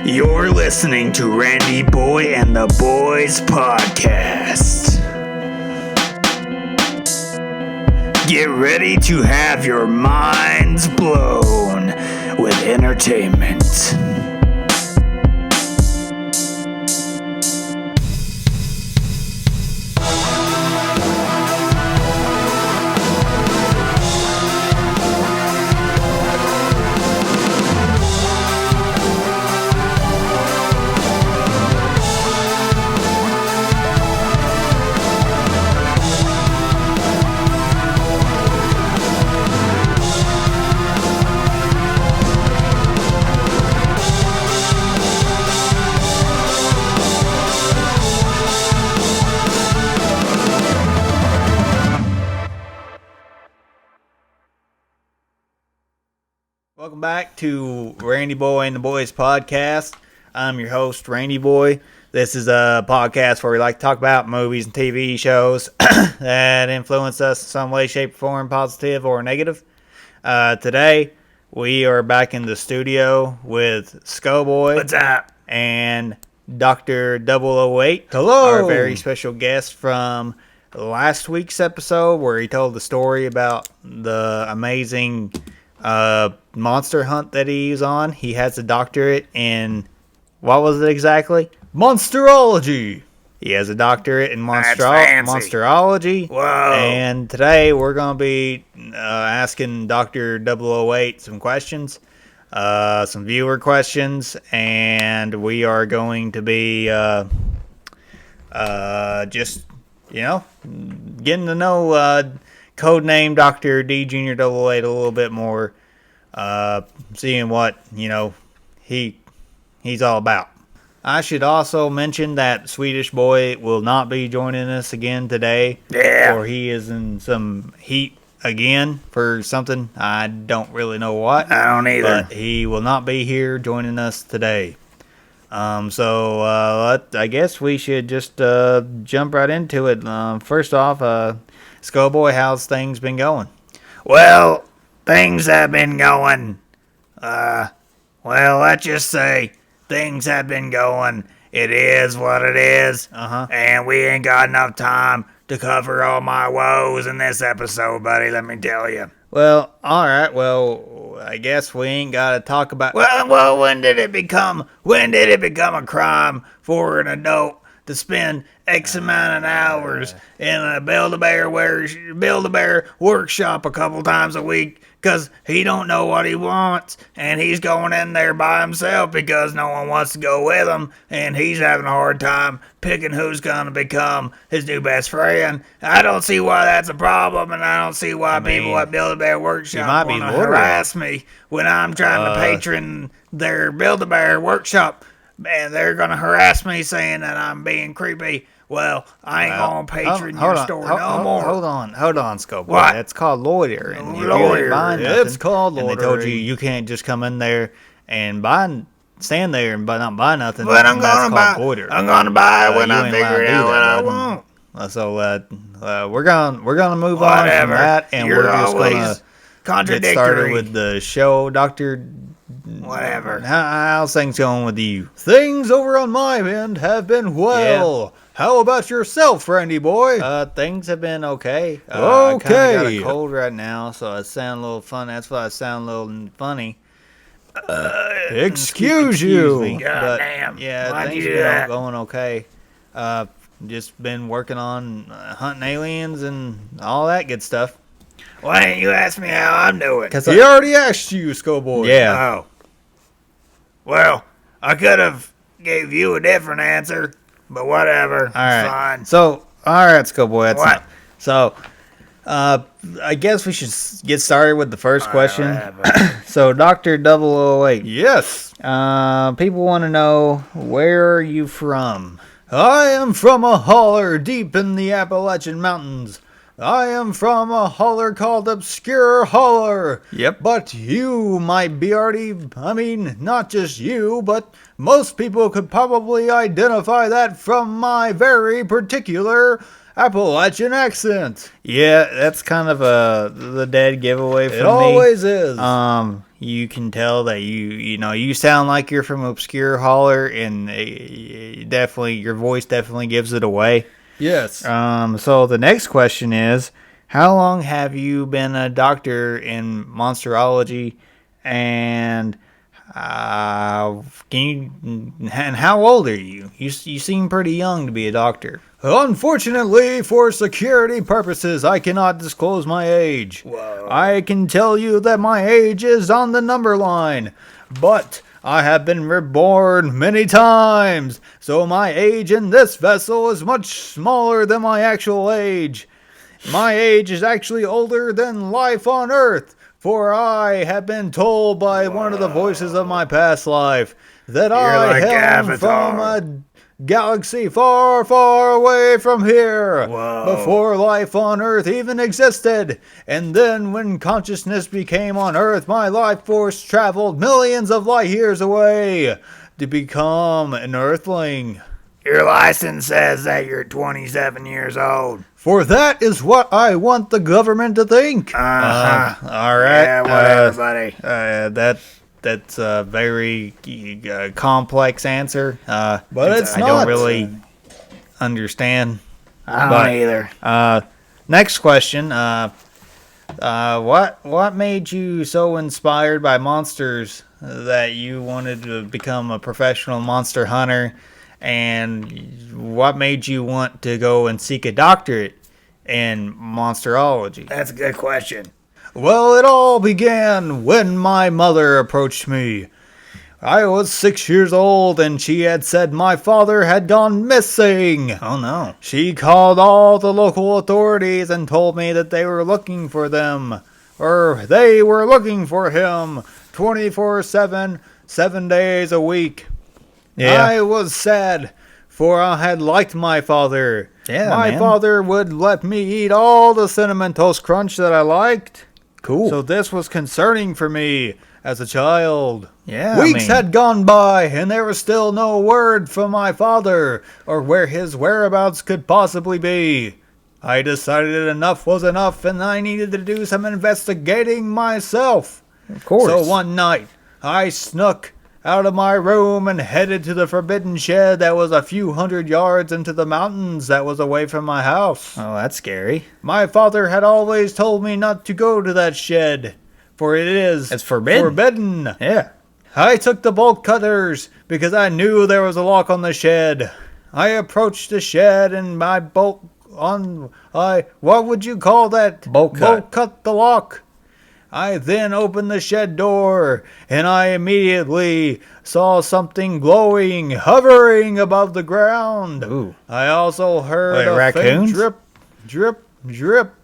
You're listening to Randy BOI and the Boys podcast. Get ready to have your minds blown with entertainment. Welcome back to Randy BOI and the Boys podcast. I'm your host, Randy BOI. This is a podcast where we like to talk about movies and TV shows that influence us in some way, shape, or form, positive or negative. Today, we are back in the studio with Bois. What's up? And Dr. 008. Hello. Our very special guest from last week's episode where he told the story about the amazing monster hunt that he's on. He has a doctorate in, what was it exactly? Monsterology. He has a doctorate in fancy. Monsterology. Whoa. And today we're going to be asking Dr. 008 some questions, some viewer questions, and we are going to be just, getting to know codename Dr. D Junior 08 a little bit more, seeing what he's all about. I should also mention that Swedish Boy will not be joining us again today. Yeah. Or he is in some heat again for something. I don't really know what. I don't either. But he will not be here joining us today. So I guess we should just jump right into it. First off, Boy, how's things been going? Well, things have been going. Let's just say things have been going. It is what it is. And we ain't got enough time to cover all my woes in this episode, buddy, let me tell you. Well, all right. Well, I guess we ain't got to talk about... Well, when did it become a crime for an adult to spend X amount of hours in a Build-A-Bear workshop a couple times a week because he don't know what he wants, and he's going in there by himself because no one wants to go with him, and he's having a hard time picking who's going to become his new best friend. I don't see why that's a problem, and I don't see why people at Build-A-Bear workshop want to harass me when I'm trying to patron their Build-A-Bear workshop. And they're going to harass me saying that I'm being creepy. Well, I ain't going to patron your store no more. Hold on, Scope. What? That's called loitering. It's called loitering. And they told you can't just come in there and stand there and not buy nothing. But I'm going to buy it when I figure out what I want. So we're gonna move on from that, and You're we're just gonna contradictory. get started with the show, Dr. Whatever. How's things going with you? Things over on my end have been well. Yeah. How about yourself, Randy Boy? Things have been okay. Okay. I kind of got a cold right now, so I sound a little funny. That's why I sound a little funny. Excuse you. Me. God damn. Yeah, Why'd things you do been that? going okay. Just been working on hunting aliens and all that good stuff. Why didn't you ask me how I'm doing? He already asked you, Boy. Yeah. Oh. Well, I could have gave you a different answer, but whatever. All right. It's fine. So, all right, Schoolboy. That's What? So, I guess we should get started with the first question. Whatever. So, Dr. 008. Yes. People want to know, where are you from? I am from a holler deep in the Appalachian Mountains. I am from a holler called Obscure Holler. Yep. But you might be not just you, but most people could probably identify that from my very particular Appalachian accent. Yeah, that's kind of the dead giveaway for me. It always is. you can tell that you sound like you're from Obscure Holler, and definitely your voice definitely gives it away. Yes. So the next question is, how long have you been a doctor in Monsterology, and and how old are you? You seem pretty young to be a doctor. Unfortunately, for security purposes, I cannot disclose my age. Whoa. I can tell you that my age is on the number line, but I have been reborn many times, so my age in this vessel is much smaller than my actual age. My age is actually older than life on Earth, for I have been told by one of the voices of my past life that I like hail Avatar. from a galaxy far, far away from here, Whoa. before life on Earth even existed. And then when consciousness became on Earth, my life force traveled millions of light years away to become an Earthling. Your license says that you're 27 years old. For that is what I want the government to think. All right. Yeah, whatever, buddy. That's a very complex answer. But it's I not. don't really understand. I don't But- either. Next question. What made you so inspired by monsters that you wanted to become a professional monster hunter? And what made you want to go and seek a doctorate in monsterology? That's a good question. Well, it all began when my mother approached me. I was 6 years old and she had said my father had gone missing. Oh no. She called all the local authorities and told me that they were looking for them, or they were looking for him 24/7, 7 days a week. Yeah. I was sad, for I had liked my father. Yeah, my man. father would let me eat all the Cinnamon Toast Crunch that I liked. Cool. So this was concerning for me as a child. Yeah, Weeks had gone by, and there was still no word from my father, or where his whereabouts could possibly be. I decided enough was enough, and I needed to do some investigating myself. Of course. So one night, I snuck out of my room and headed to the forbidden shed that was a few hundred yards into the mountains that was away from my house. Oh, that's scary. My father had always told me not to go to that shed, for it is It's forbidden. Yeah. I took the bolt cutters because I knew there was a lock on the shed. I approached the shed and my what would you call that? Bolt cut. Bolt cut the lock. I then opened the shed door, and I immediately saw something glowing, hovering above the ground. Ooh. I also heard Wait, a faint raccoons? drip, drip, drip,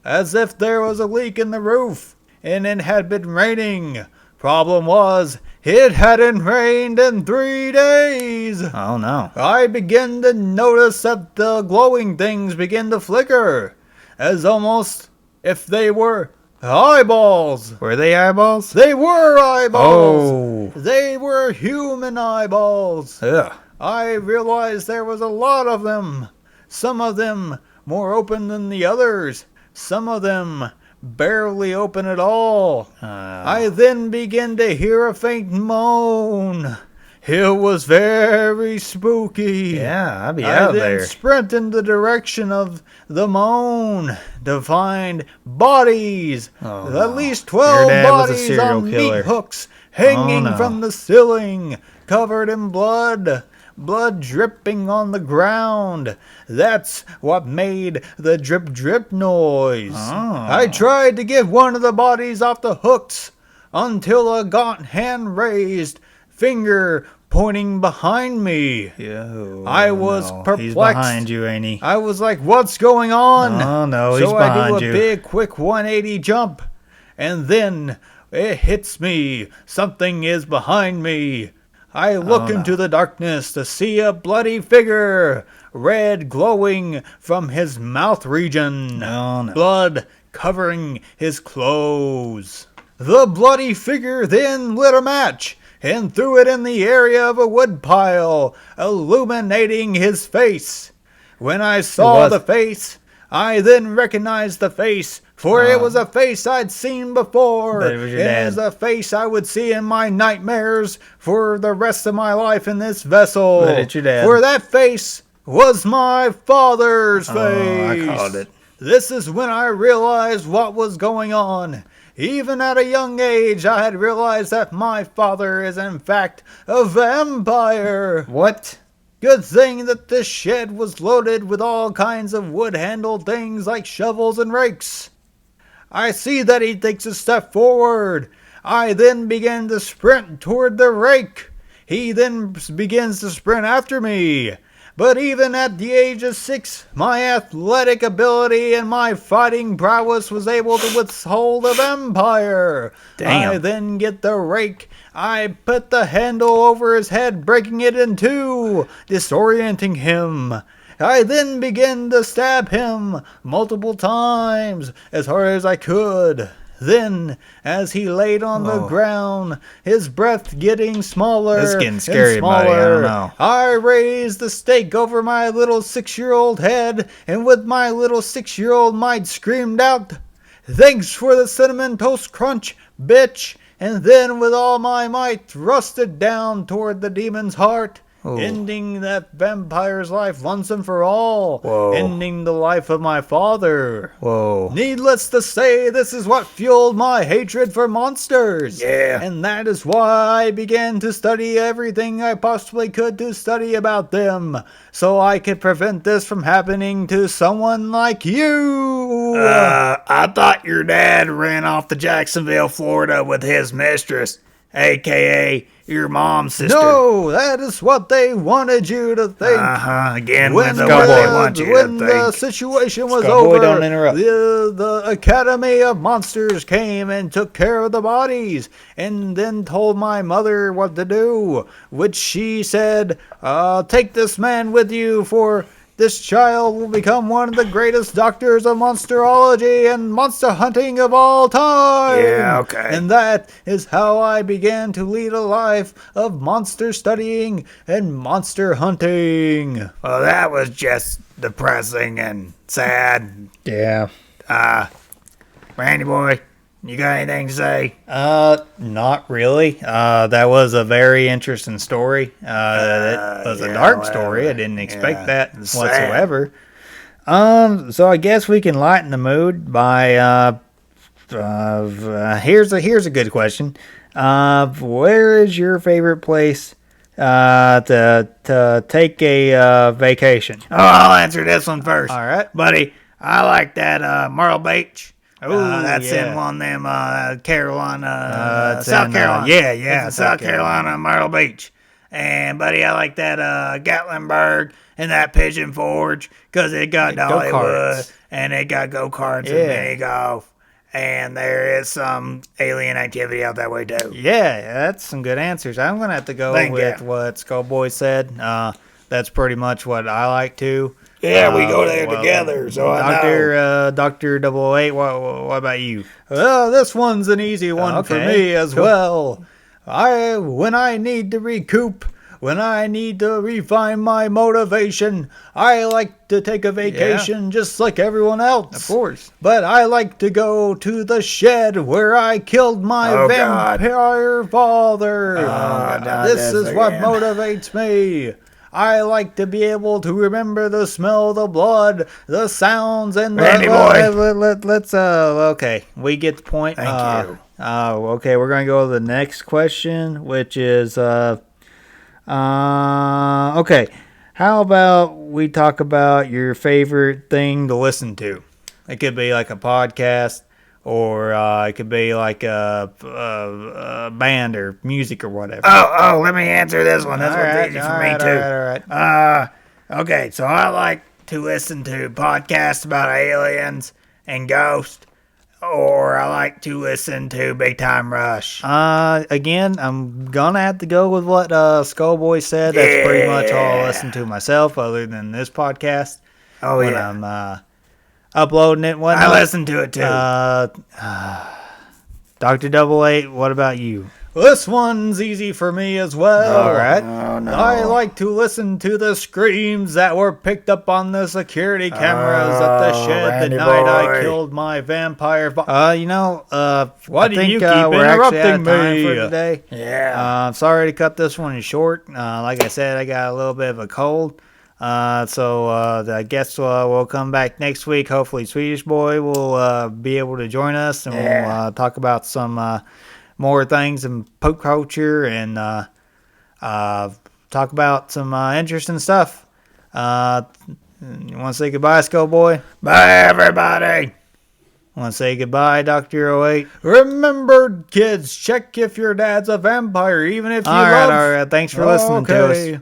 as if there was a leak in the roof, and it had been raining. Problem was, it hadn't rained in 3 days. Oh no. I began to notice that the glowing things began to flicker, as almost if they were eyeballs. Were they eyeballs? They were eyeballs. Oh. They were human eyeballs. Ugh. I realized there was a lot of them. Some of them more open than the others. Some of them barely open at all. I then began to hear a faint moan. It was very spooky. Yeah, I'd be I out then there. sprint in the direction of the moan to find bodies. Oh, At no. least Your 12 dad was a bodies serial on killer. meat hooks hanging Oh, no. from the ceiling, covered in blood. Blood dripping on the ground. That's what made the drip drip noise. Oh. I tried to get one of the bodies off the hooks until a gaunt hand raised, finger pointing behind me. Yo, I was no. perplexed. He's behind you, ain't he? I was like, what's going on? Oh, no, he's so I behind do a you. big, quick 180 jump, and then it hits me. Something is behind me. I look Oh, no. into the darkness to see a bloody figure, red glowing from his mouth region. Oh, no. Blood covering his clothes. The bloody figure then lit a match and threw it in the area of a wood pile, illuminating his face. When I saw was- the face, I then recognized the face, for it was a face I'd seen before. But it was your It dad. is a face I would see in my nightmares for the rest of my life in this vessel. But it's your dad. For that face was my father's face. I called it. This is when I realized what was going on. Even at a young age, I had realized that my father is in fact a vampire. What? Good thing that this shed was loaded with all kinds of wood-handled things like shovels and rakes. I see that he takes a step forward. I then begin to sprint toward the rake. He then begins to sprint after me. But even at the age of 6, my athletic ability and my fighting prowess was able to withhold a vampire. Damn. I then get the rake. I put the handle over his head, breaking it in two, disorienting him. I then begin to stab him multiple times, as hard as I could. Then, as he laid on the ground, his breath getting smaller This is getting and scary, buddy. I don't smaller, know. I raised the stake over my little 6-year-old head, and with my little 6-year-old mind screamed out, "Thanks for the cinnamon toast crunch, bitch!" And then with all my might thrusted down toward the demon's heart, ending that vampire's life once and for all, Whoa. ending the life of my father. Whoa. Needless to say, this is what fueled my hatred for monsters. Yeah. And that is why I began to study everything I possibly could to study about them, so I could prevent this from happening to someone like you. I thought your dad ran off to Jacksonville, Florida with his mistress, aka your mom's sister. No, that is what they wanted you to think. Again, When, with the Skullboy. what they want you when to the think. situation was Skullboy, over, don't interrupt. the Academy of Monsters came and took care of the bodies, and then told my mother what to do, which she said, take this man with you, for this child will become one of the greatest doctors of monsterology and monster hunting of all time. Yeah, okay. And that is how I began to lead a life of monster studying and monster hunting. Well, that was just depressing and sad. Yeah. Randy boy, you got anything to say? Not really. That was a very interesting story. It was a yeah, dark well, story. I didn't expect yeah, that it's sad. whatsoever. So I guess we can lighten the mood by here's a good question. Where is your favorite place to take a vacation? Oh, I'll answer this one first. All right. Buddy, I like that Myrtle Beach. Ooh, That's yeah. in one of them Carolina, it's South in, Carolina. it's in South Carolina, Myrtle Beach. And, buddy, I like that Gatlinburg and that Pigeon Forge because it got Go-karts. Dollywood and it got go-karts and Yeah. mini golf. And there is some alien activity out that way, too. Yeah, that's some good answers. I'm gonna have to go Thank with you. what Skullboy said. That's pretty much what I like too. Yeah, we go there well, together, so I know. Doctor 008. What about you? Well, this one's an easy one for Okay, me as cool. well. When I need to recoup, when I need to refine my motivation, I like to take a vacation just like everyone else. Of course. But I like to go to the shed where I killed my Oh, God. vampire father. God, not This this is what again. motivates me. I like to be able to remember the smell of the blood, the sounds, and the... Randy boy. Let's okay. We get the point. Thank you. Okay, we're gonna go to the next question, which is okay. How about we talk about your favorite thing to listen to? It could be like a podcast, or it could be like a band or music or whatever. Oh, let me answer this one. This All one's right, easy all for me, right, too. all right. Okay, so I like to listen to podcasts about aliens and ghosts, or I like to listen to Big Time Rush. Again, I'm gonna have to go with what Skullboy said. That's pretty much all I Yeah. listen to myself, other than this podcast. Oh, when yeah. I'm uploading it. I listen to it, too. Dr. 008, what about you? This one's easy for me as well. All right. Oh, no. I like to listen to the screams that were picked up on the security cameras at the shed Randy the night I boy. killed my vampire. Why I do think, you keep we're actually out of interrupting time me for today. Yeah. I'm sorry to cut this one short. Like I said, I got a little bit of a cold. So I guess we'll come back next week. Hopefully, Swedish Boy will be able to join us, and we'll talk about some more things in pop culture and talk about some interesting stuff. You want to say goodbye, Skull Boy? Bye, everybody. Want to say goodbye, Dr. 08? Remember, kids, check if your dad's a vampire, even if you All right. Thanks for listening to us.